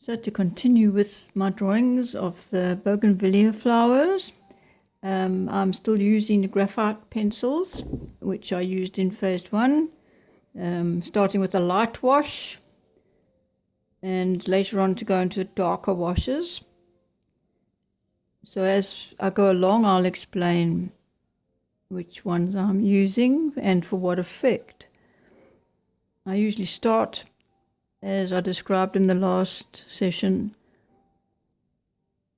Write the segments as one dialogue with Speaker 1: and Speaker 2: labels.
Speaker 1: So to continue with my drawings of the Bougainvillea flowers, I'm still using the graphite pencils, which I used in phase one, starting with a light wash and later on to go into darker washes. So as I go along, I'll explain which ones I'm using and for what effect. I usually start, as I described in the last session,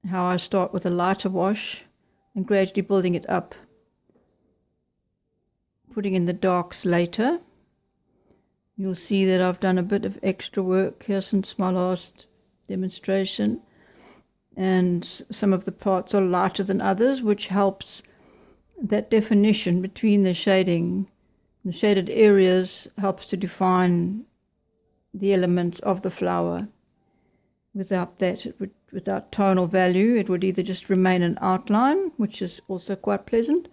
Speaker 1: how I start with a lighter wash and gradually building it up, putting in the darks later. You'll see that I've done a bit of extra work here since my last demonstration, and some of the parts are lighter than others, which helps that definition between the shading. The shaded areas helps to define the elements of the flower. Without that, without tonal value, it would either just remain an outline, which is also quite pleasant.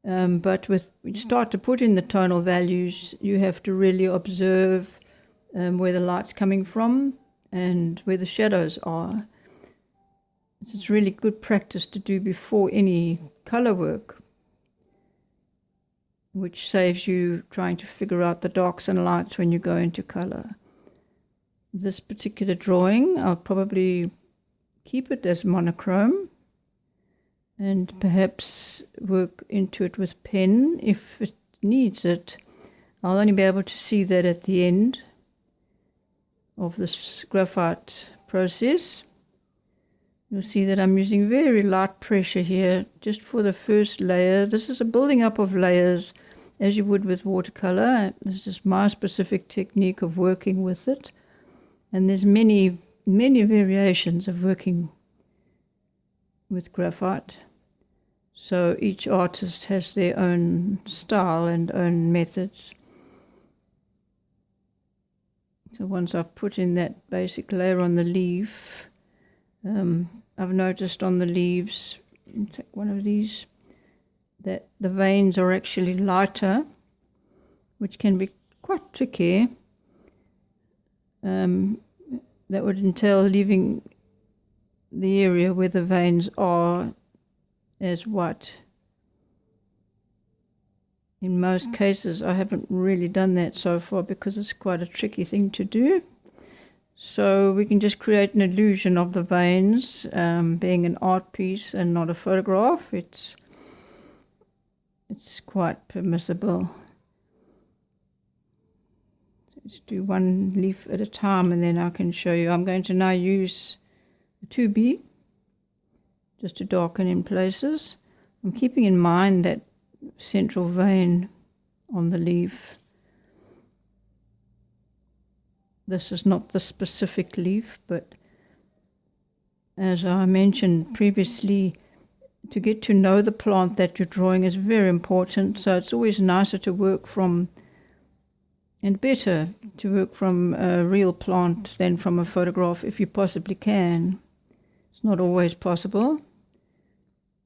Speaker 1: But when you start to put in the tonal values, you have to really observe where the light's coming from and where the shadows are. It's really good practice to do before any color work, which saves you trying to figure out the darks and lights when you go into color. This particular drawing, I'll probably keep it as monochrome and perhaps work into it with pen if it needs it. I'll only be able to see that at the end of this graphite process. You'll see that I'm using very light pressure here just for the first layer. This is a building up of layers as you would with watercolor. This is my specific technique of working with it. And there's many variations of working with graphite. So each artist has their own style and own methods. So once I've put in that basic layer on the leaf, I've noticed on the leaves, take one of these, that the veins are actually lighter, which can be quite tricky. That would entail leaving the area where the veins are as white. In most cases, I haven't really done that so far because it's quite a tricky thing to do. So we can just create an illusion of the veins being an art piece and not a photograph. It's quite permissible. Let's do one leaf at a time and then I can show you. I'm going to now use a 2B just to darken in places. I'm keeping in mind that central vein on the leaf. This is not the specific leaf, but as I mentioned previously, to get to know the plant that you're drawing is very important. So it's always nicer to work from, and better to work from a real plant than from a photograph if you possibly can. It's not always possible.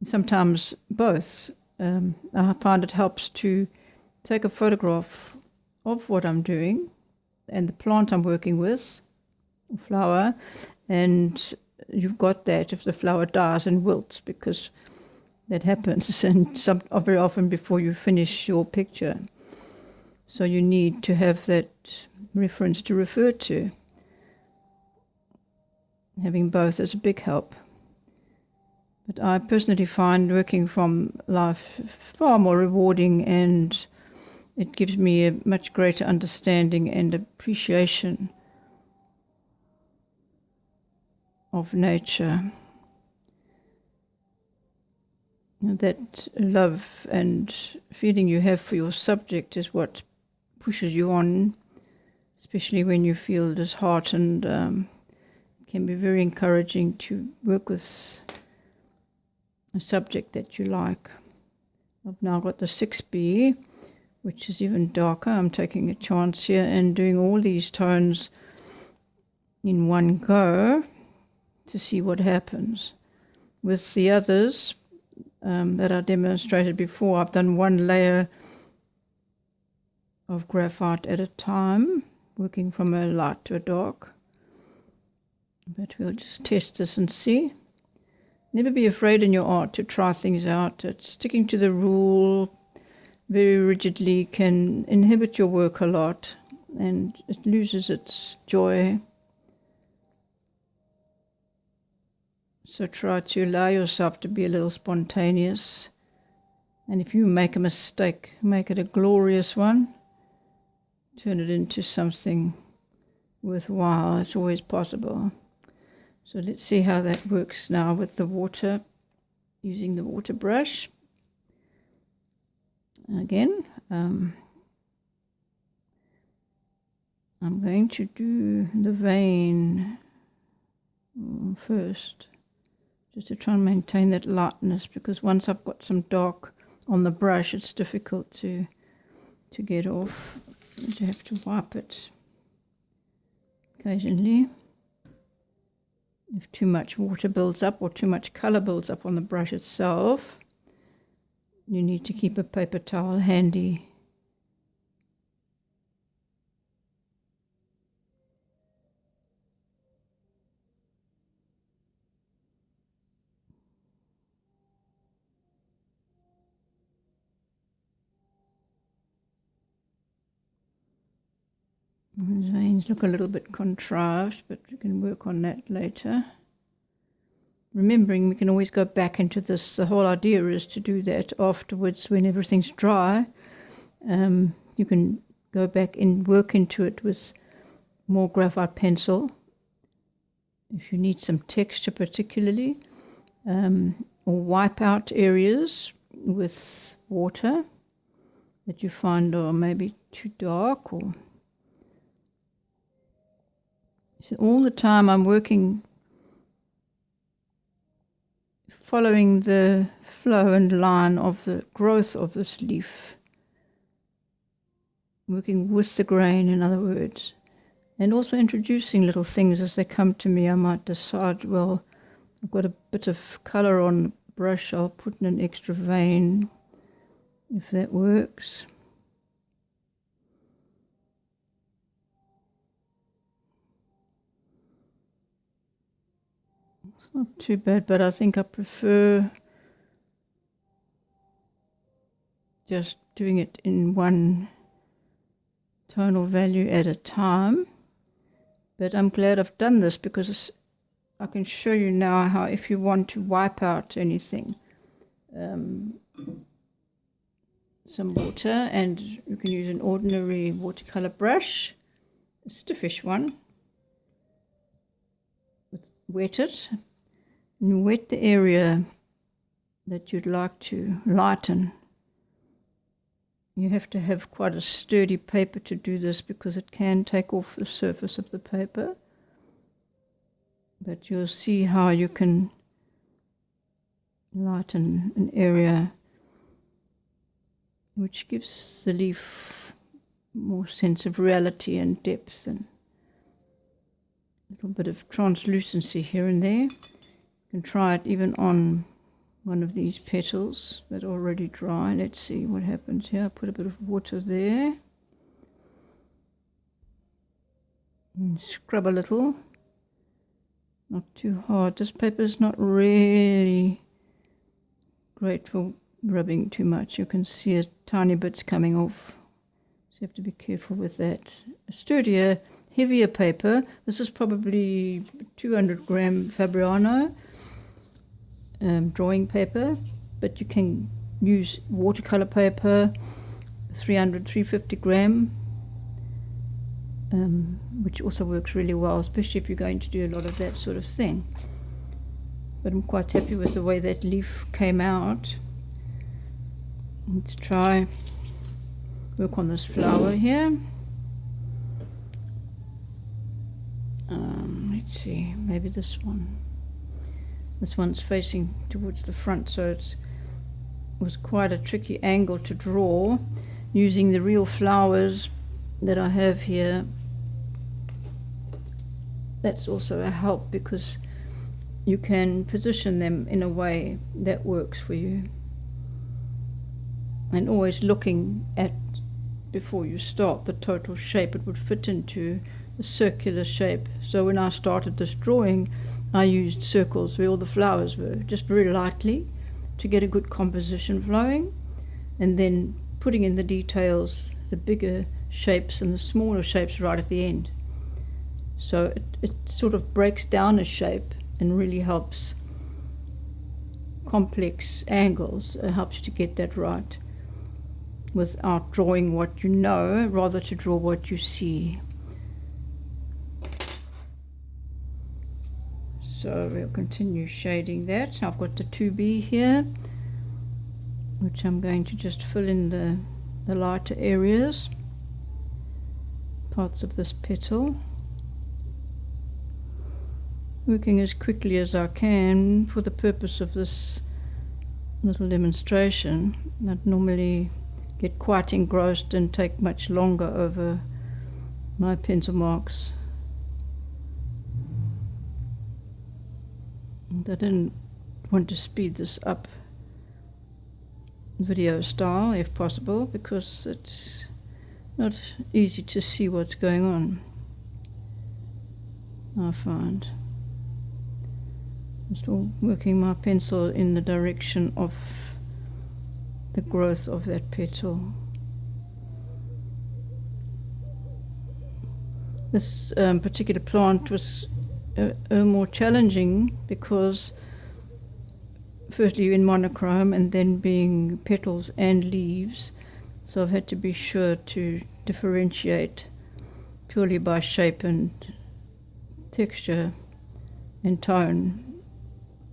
Speaker 1: Sometimes both. I find it helps to take a photograph of what I'm doing and the plant I'm working with, flower, and you've got that if the flower dies and wilts, because that happens and very often before you finish your picture. So you need to have that reference to refer to. Having both is a big help. But I personally find working from life far more rewarding, and it gives me a much greater understanding and appreciation of nature. That love and feeling you have for your subject is what pushes you on, especially when you feel disheartened. It can be very encouraging to work with a subject that you like. I've now got the 6B, which is even darker. I'm taking a chance here and doing all these tones in one go to see what happens. With the others that I demonstrated before, I've done one layer of graphite at a time, working from a light to a dark. But we'll just test this and see. Never be afraid in your art to try things out. Sticking to the rule very rigidly can inhibit your work a lot, and it loses its joy. So try to allow yourself to be a little spontaneous. And if you make a mistake, make it a glorious one. Turn it into something worthwhile. It's always possible. So let's see how that works now with the water, using the water brush. Again, I'm going to do the vein first, just to try and maintain that lightness, because once I've got some dark on the brush, it's difficult to get off. You have to wipe it occasionally. If too much water builds up or too much color builds up on the brush itself, you need to keep a paper towel handy. The veins look a little bit contrived, but we can work on that later. Remembering we can always go back into this. The whole idea is to do that afterwards when everything's dry. You can go back and work into it with more graphite pencil if you need some texture particularly, or wipe out areas with water that you find are maybe too dark. Or so all the time I'm working, following the flow and line of the growth of this leaf, working with the grain, in other words, and also introducing little things as they come to me. I might decide, well, I've got a bit of color on the brush, I'll put in an extra vein if that works. It's not too bad, but I think I prefer just doing it in one tonal value at a time. But I'm glad I've done this, because I can show you now how, if you want to wipe out anything, some water, and you can use an ordinary watercolor brush, a stiffish one, wet it, and wet the area that you'd like to lighten. You have to have quite a sturdy paper to do this, because it can take off the surface of the paper. But you'll see how you can lighten an area which gives the leaf more sense of reality and depth, and a little bit of translucency here and there. You can try it even on one of these petals that are already dry. Let's see what happens here. Put a bit of water there and scrub a little, not too hard. This paper is not really great for rubbing too much. You can see tiny bits coming off, so you have to be careful with that. A sturdier, heavier paper, this is probably 200 gram Fabriano drawing paper, but you can use watercolor paper, 350 gram, which also works really well, especially if you're going to do a lot of that sort of thing. But I'm quite happy with the way that leaf came out. Let's try work on this flower here. Let's see, maybe this one. This one's facing towards the front, so it was quite a tricky angle to draw using the real flowers that I have here. That's also a help, because you can position them in a way that works for you, and always looking at, before you start, the total shape it would fit into, a circular shape. So when I started this drawing, I used circles where all the flowers were, just very lightly, to get a good composition flowing, and then putting in the details, the bigger shapes and the smaller shapes right at the end. So it sort of breaks down a shape and really helps complex angles. It helps you to get that right without drawing what you know, rather to draw what you see. So we'll continue shading that. I've got the 2B here, which I'm going to just fill in the lighter areas, parts of this petal. Working as quickly as I can for the purpose of this little demonstration. I'd normally get quite engrossed and take much longer over my pencil marks. And I didn't want to speed this up video style if possible, because it's not easy to see what's going on, I find. I'm still working my pencil in the direction of the growth of that petal. This particular plant was more challenging because firstly in monochrome and then being petals and leaves, so I've had to be sure to differentiate purely by shape and texture and tone,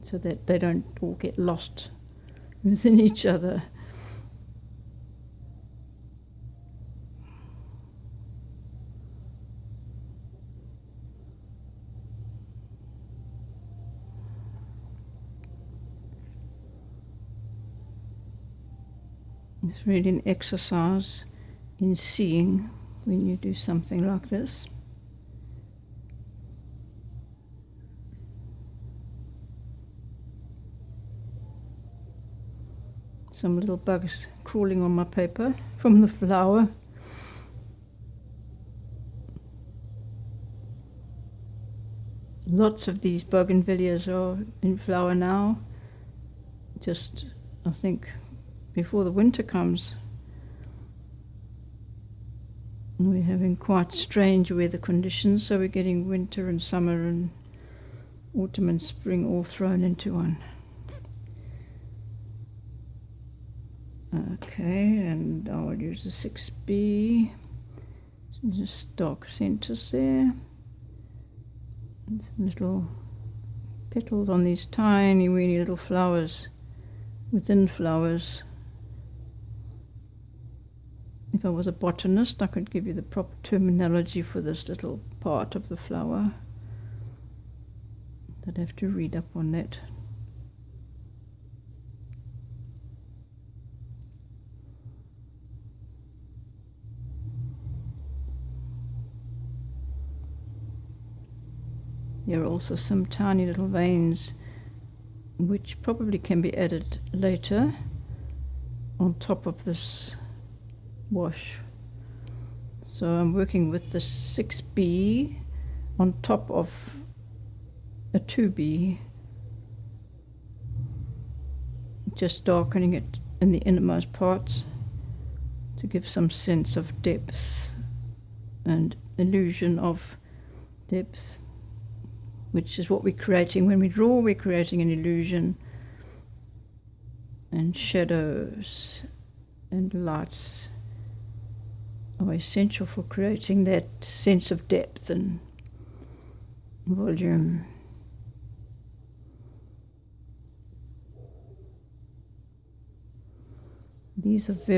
Speaker 1: so that they don't all get lost within each other. It's really an exercise in seeing when you do something like this. Some little bugs crawling on my paper from the flower. Lots of these Bougainvilleas are in flower now. Just, I think, before the winter comes. And we're having quite strange weather conditions, so we're getting winter and summer and autumn and spring all thrown into one. Okay, and I'll use the 6B. Some just dark centers there. And some little petals on these tiny, weeny little flowers within flowers. If I was a botanist, I could give you the proper terminology for this little part of the flower. I'd have to read up on that. There are also some tiny little veins which probably can be added later on top of this wash. So I'm working with the 6B on top of a 2B, just darkening it in the innermost parts to give some sense of depth and illusion of depth, which is what we're creating when we draw. We're creating an illusion, and shadows and lights are essential for creating that sense of depth and volume. These are very